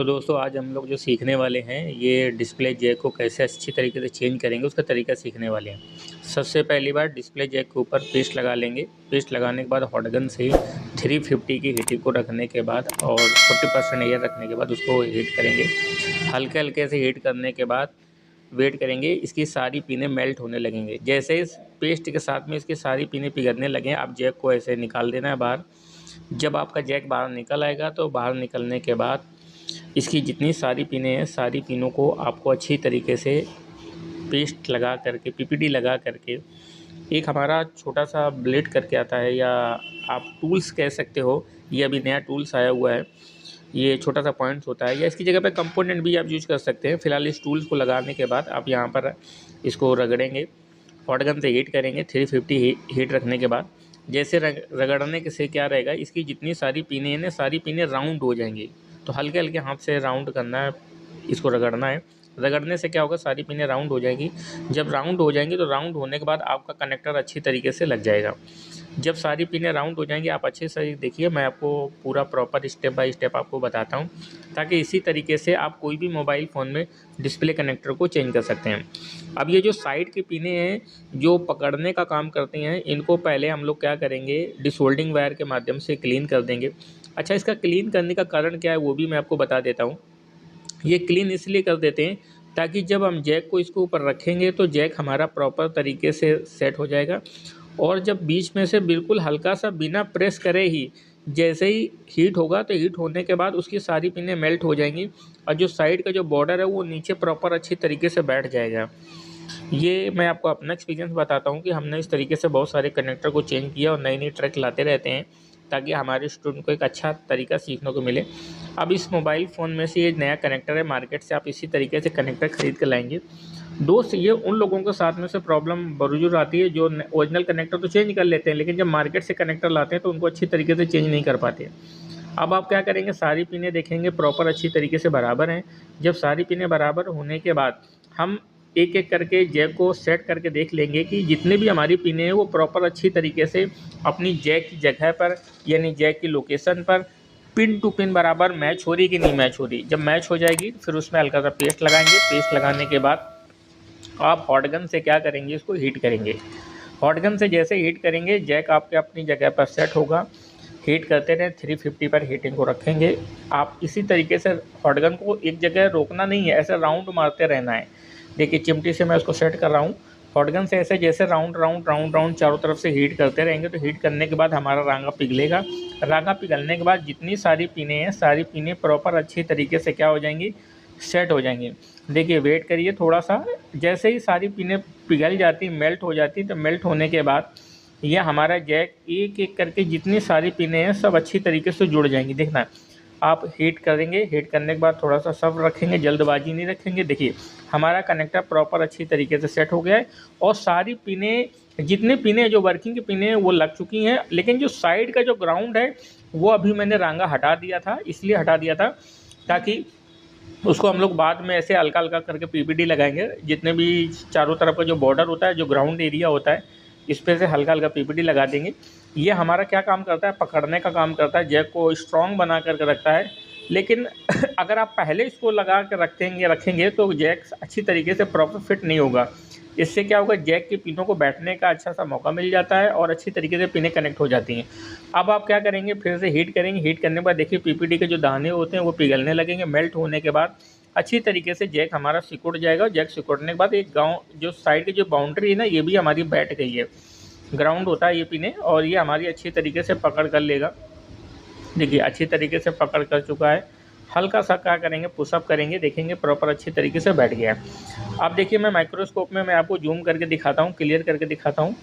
तो दोस्तों आज हम लोग जो सीखने वाले हैं ये डिस्प्ले जैक को कैसे अच्छी तरीके से चेंज करेंगे उसका तरीका सीखने वाले हैं। सबसे पहली बार डिस्प्ले जैक के ऊपर पेस्ट लगा लेंगे। पेस्ट लगाने के बाद हॉट गन से 350 की हीटिंग को रखने के बाद और 40% एयर रखने के बाद उसको हीट करेंगे। हल्के हल्के से हीट करने के बाद वेट करेंगे, इसकी सारी पिनें मेल्ट होने लगेंगे। जैसे इस पेस्ट के साथ में इसकी सारी पिनें पिघलने लगें, आप जैक को ऐसे निकाल देना है बाहर। जब आपका जैक बाहर निकल आएगा तो बाहर निकलने के बाद इसकी जितनी सारी पिनें हैं, सारी पिनों को आपको अच्छी तरीके से पेस्ट लगा करके, पीपीडी लगा करके, एक हमारा छोटा सा ब्लेड करके आता है या आप टूल्स कह सकते हो, ये अभी नया टूल्स आया हुआ है। ये छोटा सा पॉइंट्स होता है या इसकी जगह पे कंपोनेंट भी आप यूज कर सकते हैं। फ़िलहाल इस टूल्स को लगाने के बाद आप यहाँ पर इसको रगड़ेंगे, हॉट गन से हीट करेंगे 350 हीट रखने के बाद। जैसे रगड़ने के से क्या रहेगा, इसकी जितनी सारी पिनें हैं ना, सारी पिनें राउंड हो जाएंगी। तो हल्के हल्के हाथ से राउंड करना है, इसको रगड़ना है। रगड़ने से क्या होगा, सारी पिनें राउंड हो जाएंगी। जब राउंड हो जाएंगी तो राउंड होने के बाद आपका कनेक्टर अच्छी तरीके से लग जाएगा। जब सारी पिनें राउंड हो जाएंगी, आप अच्छे से देखिए, मैं आपको पूरा प्रॉपर स्टेप बाय स्टेप आपको बताता हूँ, ताकि इसी तरीके से आप कोई भी मोबाइल फ़ोन में डिस्प्ले कनेक्टर को चेंज कर सकते हैं। अब ये जो साइड की पिनें हैं जो पकड़ने का काम करती हैं, इनको पहले हम लोग क्या करेंगे, डिसोल्डिंग वायर के माध्यम से क्लीन कर देंगे। अच्छा, इसका क्लीन करने का कारण क्या है वो भी मैं आपको बता देता हूँ। ये क्लीन इसलिए कर देते हैं ताकि जब हम जैक को इसके ऊपर रखेंगे तो जैक हमारा प्रॉपर तरीके से सेट हो जाएगा। और जब बीच में से बिल्कुल हल्का सा बिना प्रेस करे ही जैसे ही हीट होगा, तो हीट होने के बाद उसकी सारी पिनें मेल्ट हो जाएंगी और जो साइड का जो बॉर्डर है वो नीचे प्रॉपर अच्छी तरीके से बैठ जाएगा। ये मैं आपको अपना एक्सपीरियंस बताता हूँ कि हमने इस तरीके से बहुत सारे कनेक्टर को चेंज किया और नई नई ट्रिक लाते रहते हैं, ताकि हमारे स्टूडेंट को एक अच्छा तरीका सीखने को मिले। अब इस मोबाइल फ़ोन में से ये नया कनेक्टर है, मार्केट से आप इसी तरीके से कनेक्टर ख़रीद कर लाएंगे। दोस्त, ये उन लोगों के साथ में से प्रॉब्लम बरूजूर आती है जो ओरिजिनल कनेक्टर तो चेंज कर लेते हैं, लेकिन जब मार्केट से कनेक्टर लाते हैं तो उनको अच्छी तरीके से चेंज नहीं कर पाते। अब आप क्या करेंगे, सारी पिनें देखेंगे प्रॉपर अच्छी तरीके से बराबर हैं। जब सारी पिनें बराबर होने के बाद हम एक एक करके जैक को सेट करके देख लेंगे कि जितने भी हमारी पिनें हैं वो प्रॉपर अच्छी तरीके से अपनी जैक की जगह पर, यानी जैक की लोकेशन पर पिन टू पिन बराबर मैच हो रही कि नहीं मैच हो रही। जब मैच हो जाएगी फिर उसमें हल्का सा पेस्ट लगाएंगे। पेस्ट लगाने के बाद आप हॉट गन से क्या करेंगे, इसको हीट करेंगे। हॉट गन से जैसे हीट करेंगे, जैक आपके अपनी जगह पर सेट होगा। हीट करते रहें, 350 पर हीटिंग को रखेंगे। आप इसी तरीके से हॉट गन को एक जगह रोकना नहीं है, ऐसे राउंड मारते रहना है। देखिए चिमटी से मैं उसको सेट कर रहा हूँ। हॉट गन से ऐसे जैसे राउंड राउंड राउंड राउंड चारों तरफ से हीट करते रहेंगे, तो हीट करने के बाद हमारा रांगा पिघलेगा। रांगा पिघलने के बाद जितनी सारी पिनें हैं, सारी पिनें प्रॉपर अच्छी तरीके से क्या हो जाएंगी, सेट हो जाएंगी। देखिए वेट करिए थोड़ा सा, जैसे ही सारी पिनें पिघल जाती, मेल्ट हो जाती, तो मेल्ट होने के बाद ये हमारा जैक एक एक करके जितनी सारी पिनें हैं सब अच्छी तरीके से जुड़ जाएंगी। देखना, आप हीट करेंगे, हीट करने के बाद थोड़ा सा सब्र रखेंगे, जल्दबाजी नहीं रखेंगे। देखिए हमारा कनेक्टर प्रॉपर अच्छी तरीके से सेट हो गया है और सारी पिनें, जितनी पिनें जो वर्किंग की पिनें वो लग चुकी हैं। लेकिन जो साइड का जो ग्राउंड है वो अभी मैंने रांगा हटा दिया था, इसलिए हटा दिया था ताकि उसको हम लोग बाद में ऐसे हल्का हल्का करके पीपीडी लगाएंगे। जितने भी चारों तरफ का जो बॉर्डर होता है, जो ग्राउंड एरिया होता है, इस पे से हल्का हल्का पीपीडी लगा देंगे। ये हमारा क्या काम करता है, पकड़ने का काम करता है, जैक को स्ट्रॉन्ग बना करके रखता है। लेकिन अगर आप पहले इसको लगा कर रखेंगे तो जैक अच्छी तरीके से प्रॉपर फिट नहीं होगा। इससे क्या होगा, जैक की पिनों को बैठने का अच्छा सा मौका मिल जाता है और अच्छी तरीके से पिनें कनेक्ट हो जाती हैं। अब आप क्या करेंगे, फिर से हीट करेंगे। हीट करने के बाद देखिए पीपीडी के जो दाने होते हैं वो पिघलने लगेंगे। मेल्ट होने के बाद अच्छी तरीके से जैक हमारा सिकुड़ जाएगा। जैक सिकुड़ने के बाद एक गाँव जो साइड की जो बाउंड्री है ना, ये भी हमारी बैठ गई है। ग्राउंड होता है ये पिनें, और ये हमारी अच्छी तरीके से पकड़ कर लेगा। देखिए अच्छी तरीके से पकड़ कर चुका है। हल्का सा क्या करेंगे, पुशअप करेंगे, देखेंगे प्रॉपर अच्छी तरीके से बैठ गया है। अब देखिए मैं माइक्रोस्कोप में मैं आपको जूम करके दिखाता हूँ, क्लियर करके दिखाता हूँ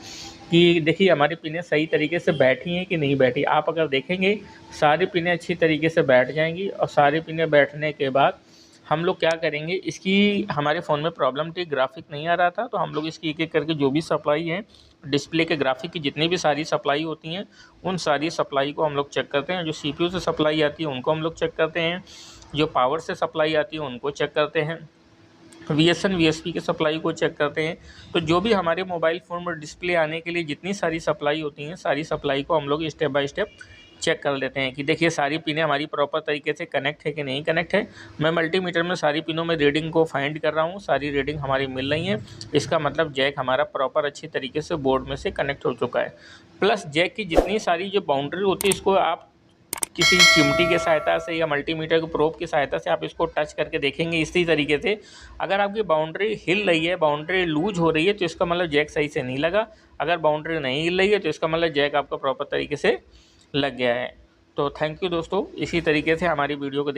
कि देखिए हमारी पिनें सही तरीके से बैठी हैं कि नहीं बैठी। आप अगर देखेंगे सारी पिनें अच्छी तरीके से बैठ जाएंगी और सारी पिनें बैठने के बाद हम लोग क्या करेंगे, इसकी हमारे फ़ोन में प्रॉब्लम थी, ग्राफिक नहीं आ रहा था, तो हम लोग इसकी एक एक करके जो भी सप्लाई है डिस्प्ले के ग्राफिक की, जितनी भी सारी सप्लाई होती हैं उन सारी सप्लाई को हम लोग चेक करते हैं। जो सीपीयू से सप्लाई आती है उनको हम लोग चेक करते हैं, जो पावर से सप्लाई आती है उनको चेक करते हैं, वीएसएन वीएसपी की सप्लाई को चेक करते हैं। तो जो भी हमारे मोबाइल फ़ोन में डिस्प्ले आने के लिए जितनी सारी सप्लाई होती हैं, सारी सप्लाई को हम लोग स्टेप बाय स्टेप चेक कर लेते हैं कि देखिए सारी पिनें हमारी प्रॉपर तरीके से कनेक्ट है कि नहीं कनेक्ट है। मैं मल्टीमीटर में सारी पिनों में रीडिंग को फाइंड कर रहा हूँ, सारी रीडिंग हमारी मिल रही है। इसका मतलब जैक हमारा प्रॉपर अच्छी तरीके से बोर्ड में से कनेक्ट हो चुका है। प्लस जैक की जितनी सारी जो बाउंड्री होती है इसको आप किसी चिमटी की सहायता से या मल्टीमीटर की प्रोब की सहायता से आप इसको टच करके देखेंगे इसी तरीके से। अगर आपकी बाउंड्री हिल रही है, बाउंड्री लूज हो रही है, तो इसका मतलब जैक सही से नहीं लगा। अगर बाउंड्री नहीं हिल रही है तो इसका मतलब जैक आपका प्रॉपर तरीके से लग गया है। तो थैंक यू दोस्तों, इसी तरीके से हमारी वीडियो को